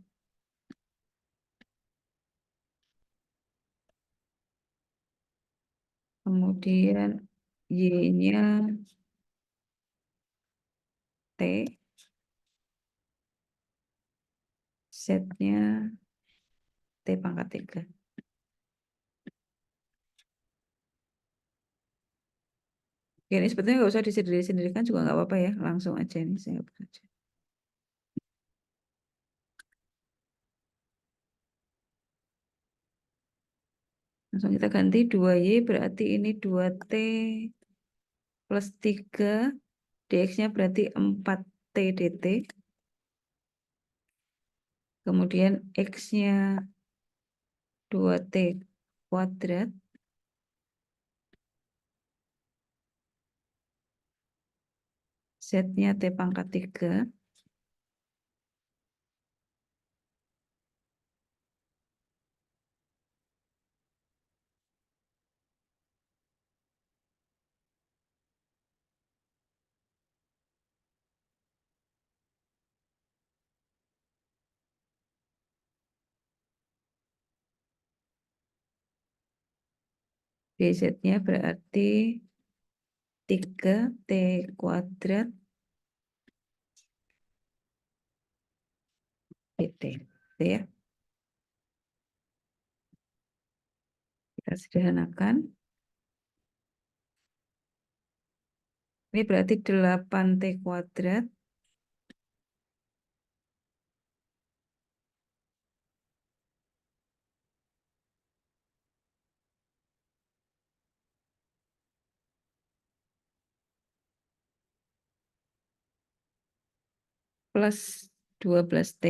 Kemudian Y-nya T. Z-nya T pangkat 3. Oke, ini sebetulnya nggak usah disendiri-sendirikan juga nggak apa-apa ya. Langsung aja ini saya hapus aja. Langsung kita ganti 2Y berarti ini 2T plus 3. Dx-nya berarti 4T dt. Kemudian X-nya 2T kuadrat. Z-nya T pangkat 3. dz-nya berarti 3T kuadrat dt. Gitu ya. Kita sederhanakan. Ini berarti 8T kuadrat plus 12T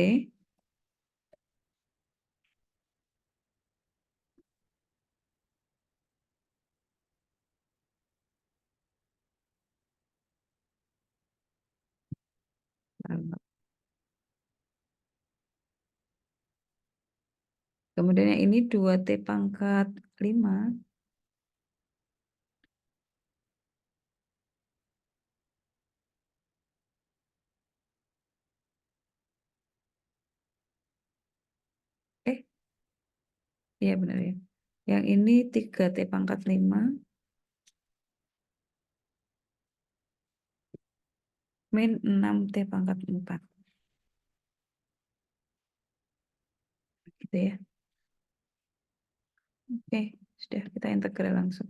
kemudian yang ini 2T pangkat 5 iya benar ya. Yang ini 3T pangkat 5 min 6T pangkat 4. Gitu ya. Oke, sudah kita integral langsung.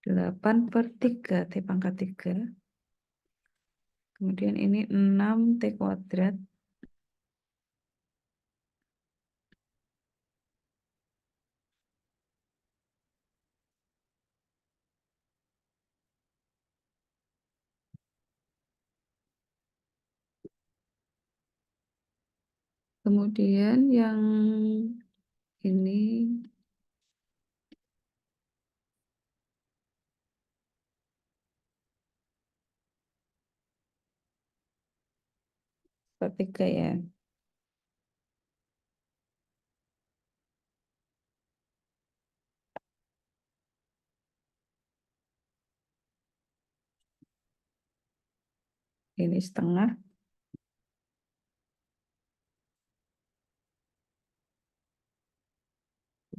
Delapan per 3T pangkat 3. Kemudian ini 6T kuadrat Kemudian yang ini sepertiga ya. Ini setengah.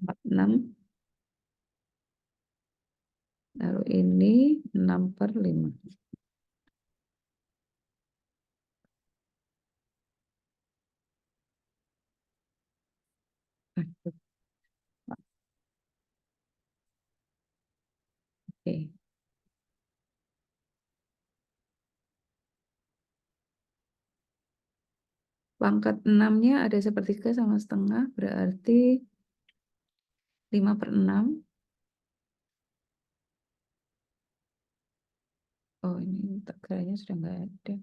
46. Lalu ini 6/5. Aduh, oke. Pangkat 6-nya ada sepertiga sama setengah, berarti 5/6. Oh, ini integralnya sudah nggak ada.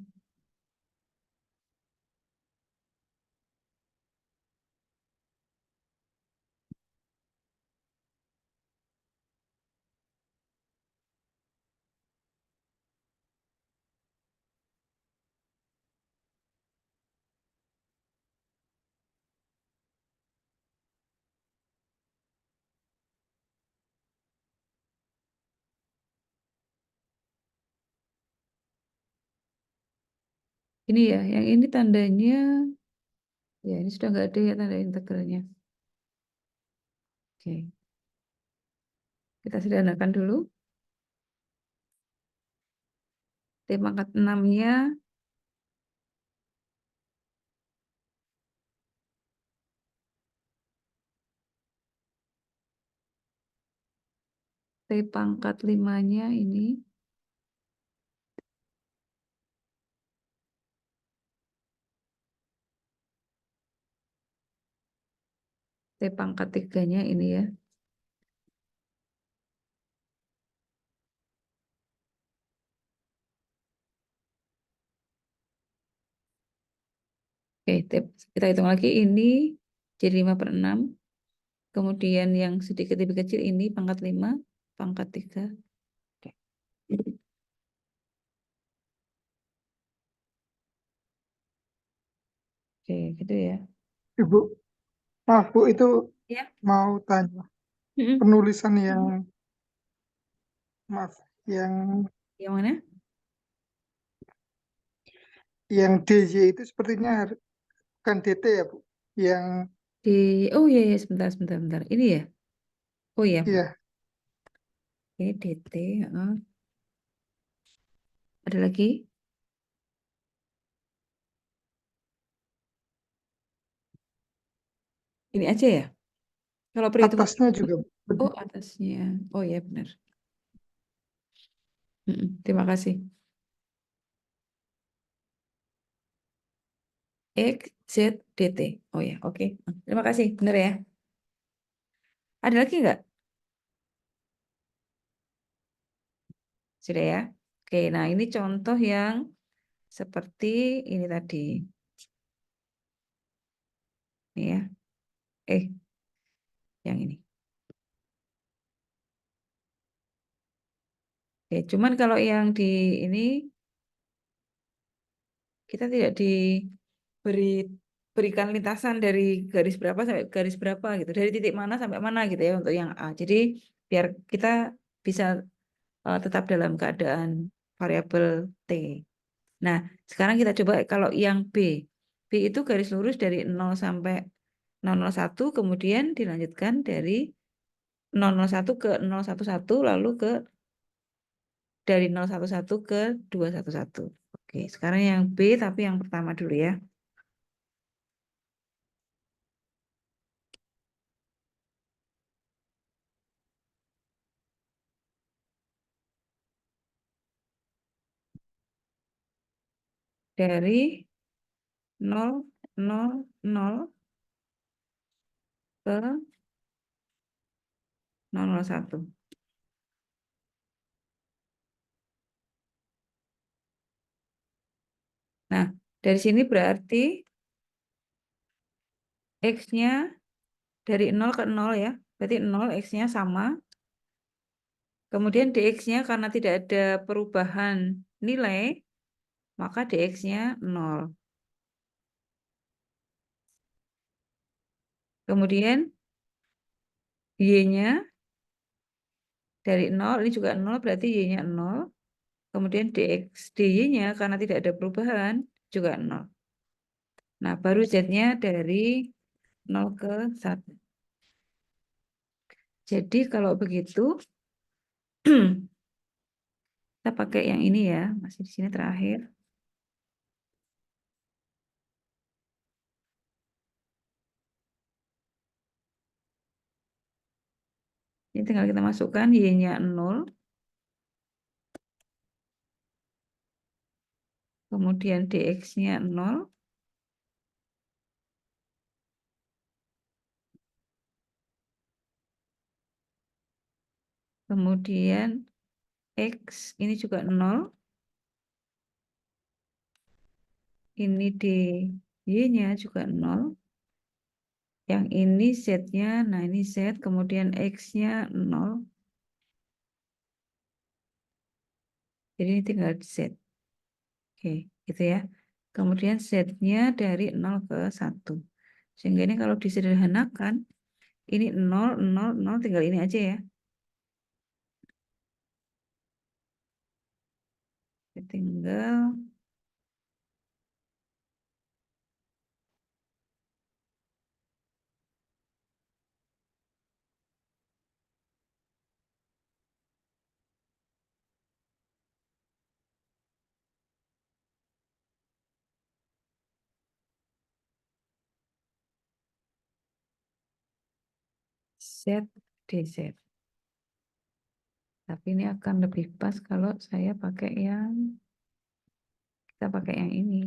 Ini ya, yang ini tandanya, ya ini sudah nggak ada ya tanda integralnya. Oke, kita sederhanakan dulu. T pangkat 6-nya T pangkat 5-nya ini T pangkat 3-nya ini ya. Oke, kita hitung lagi ini jadi 5/6. Kemudian yang sedikit lebih kecil ini pangkat 5, pangkat 3. Oke. Oke, gitu ya. Ibu, maaf Bu, itu Ya. mau tanya. Mm-mm. Penulisan yang, maaf, Yang mana? yang DJ itu sepertinya bukan DT ya Bu? Yang, Oh iya, iya, sebentar, sebentar, sebentar. Ini ya? Oh iya, iya, ini DT. Heeh. Ada lagi? Ini aja ya? Kalau perhitungan, atasnya juga Bu. oh atasnya. Oh iya benar. Terima kasih. X, Z, DT. Oh ya, oke. Terima kasih, benar ya. Ada lagi nggak? Sudah ya? Oke, nah ini contoh yang seperti ini tadi. Ini ya. Yang ini. Oke, cuman kalau yang di ini kita tidak berikan lintasan dari garis berapa sampai garis berapa gitu, dari titik mana sampai mana gitu ya untuk yang A. Jadi biar kita bisa tetap dalam keadaan variabel T. Nah, sekarang kita coba kalau yang B. B itu garis lurus dari 0 sampai 001, kemudian dilanjutkan dari 001 ke 011, lalu dari 011 ke 211. Oke, sekarang yang B tapi yang pertama dulu ya. Dari 000 ke 001. Nah, dari sini berarti X-nya dari 0 ke 0 ya. Berarti 0 X-nya sama. Kemudian dx-nya karena tidak ada perubahan nilai, maka dx-nya 0. Kemudian y-nya dari 0, ini juga 0, berarti y-nya 0. Kemudian dx dy-nya karena tidak ada perubahan, juga 0. Nah, baru z-nya dari 0 ke 1. Jadi kalau begitu, kita pakai yang ini ya, masih di sini terakhir. Ini tinggal kita masukkan y-nya 0. Kemudian dx-nya 0. Kemudian X ini juga 0. Ini dy-nya juga 0. Yang ini Z-nya, nah ini Z, kemudian X-nya 0. Jadi ini tinggal Z. Oke, gitu ya. Kemudian Z-nya dari 0 ke 1. Sehingga ini kalau disederhanakan, ini 0, 0, 0, tinggal ini aja ya. Tinggal Z, DZ. Tapi ini akan lebih pas kalau saya pakai kita pakai yang ini.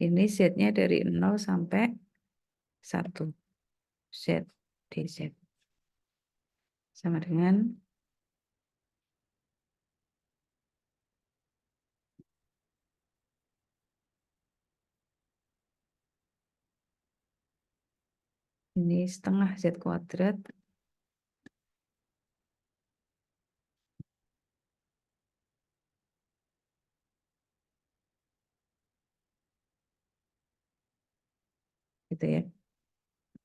Ini Z-nya dari 0 sampai 1. Z, DZ. Sama dengan ini setengah Z kuadrat. Gitu ya.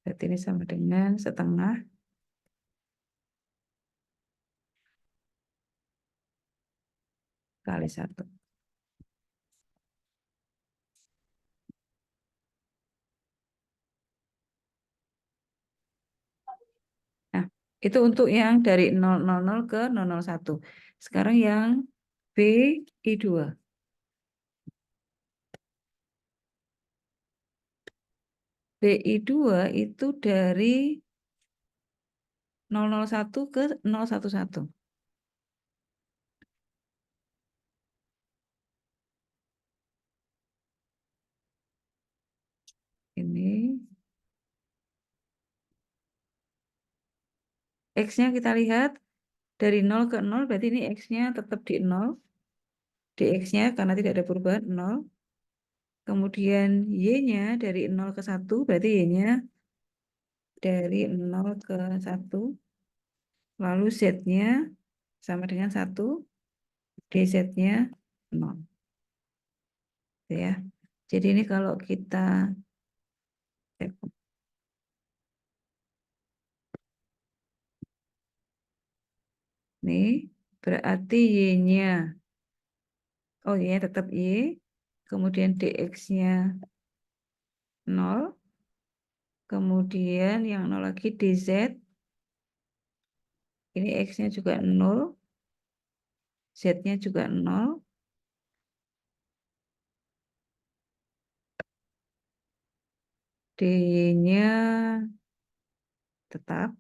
Berarti ini sama dengan setengah kali 1. Nah, itu untuk yang dari 000 ke 001. Sekarang yang BI2. BI2 itu dari 001 ke 011. Ini X-nya kita lihat dari 0 ke 0, berarti ini X-nya tetap di 0. DX-nya karena tidak ada perubahan 0. Kemudian Y-nya dari 0 ke 1, berarti Y-nya dari 0 ke 1. Lalu Z-nya sama dengan 1. DZ-nya 0. Gitu ya. Jadi ini kalau kita nih berarti Y-nya, oh Y tetap Y, kemudian DX-nya 0, kemudian yang 0 lagi DZ, ini X-nya juga 0, Z-nya juga 0, D-nya tetap,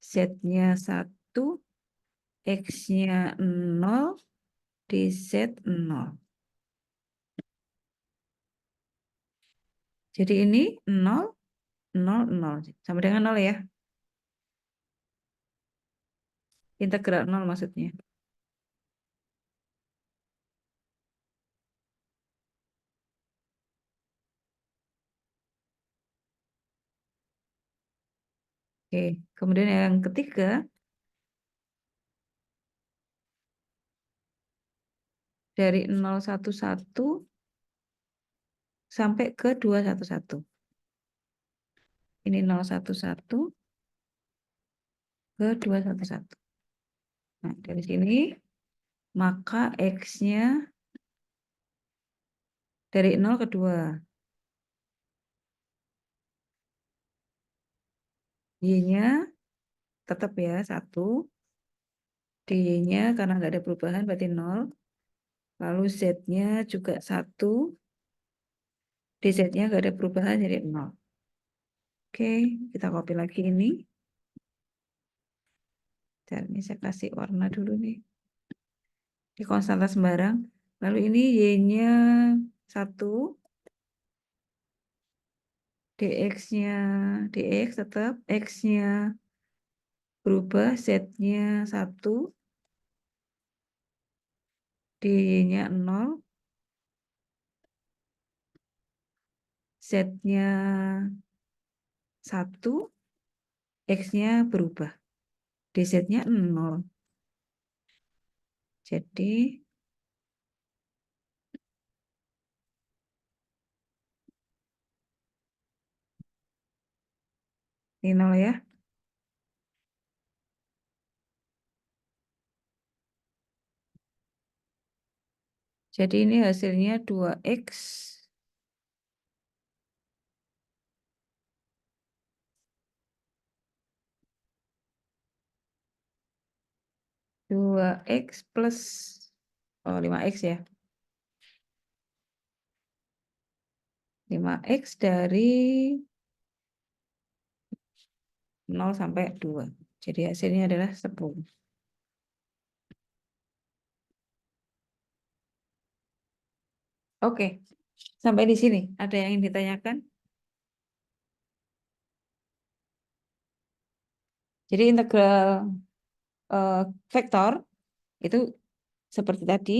Z-nya 1, X-nya 0, DZ 0. Jadi ini 0, 0, 0. Sama dengan 0 ya. Integral 0 maksudnya. Oke, kemudian yang ketiga, dari 011 sampai ke 211. Ini 011 ke 211. Nah, dari sini, maka X-nya dari 0 ke 2. Y-nya tetap ya, 1. Y-nya karena nggak ada perubahan berarti 0. Lalu Z-nya juga 1. Z-nya nggak ada perubahan jadi 0. Oke, kita copy lagi ini. Dan ini saya kasih warna dulu nih. Di konstanta sembarang. Lalu ini Y-nya 1. DX-nya DX tetap, X-nya berubah, Z-nya 1. Y-nya 0. Z-nya 1. X-nya berubah. DZ-nya 0. Jadi ini 0 ya. Jadi ini hasilnya 2X plus 5X ya. 5X dari 0 sampai 2. Jadi hasilnya adalah 10. Oke, sampai di sini. Ada yang ingin ditanyakan? Jadi integral vektor itu seperti tadi,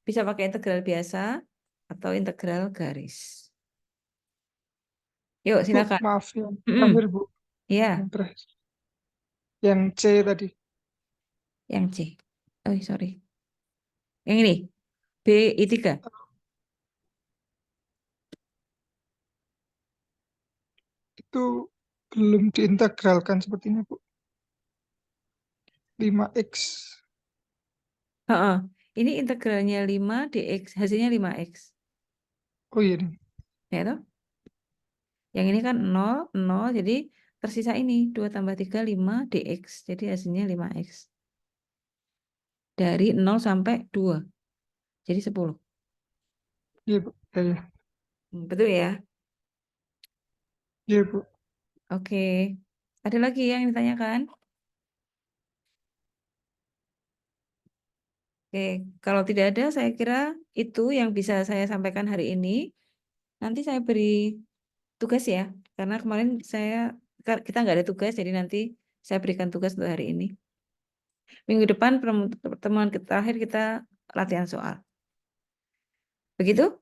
bisa pakai integral biasa atau integral garis. Yuk, Bu, silakan. maaf yang Mm-mm. terakhir Bu, Iya, yang terakhir. Yang C tadi. yang C. Oh, sorry. Yang ini, BI3. Itu belum diintegralkan sepertinya Bu. 5X. Heeh. Ini integralnya 5 dx, hasilnya 5x. Oh iya nih. Ya toh? Yang ini kan 0, 0, jadi tersisa ini 2 tambah 3, 5 dx. Jadi hasilnya 5x. Dari 0 sampai 2. Jadi 10. Iya Bu. Iya, iya. Betul ya? Iya Bu. Oke. Ada lagi yang ditanyakan? Oke, kalau tidak ada, saya kira itu yang bisa saya sampaikan hari ini. Nanti saya beri tugas ya, karena kemarin kita nggak ada tugas, jadi nanti saya berikan tugas untuk hari ini. Minggu depan pertemuan terakhir kita latihan soal. Begitu?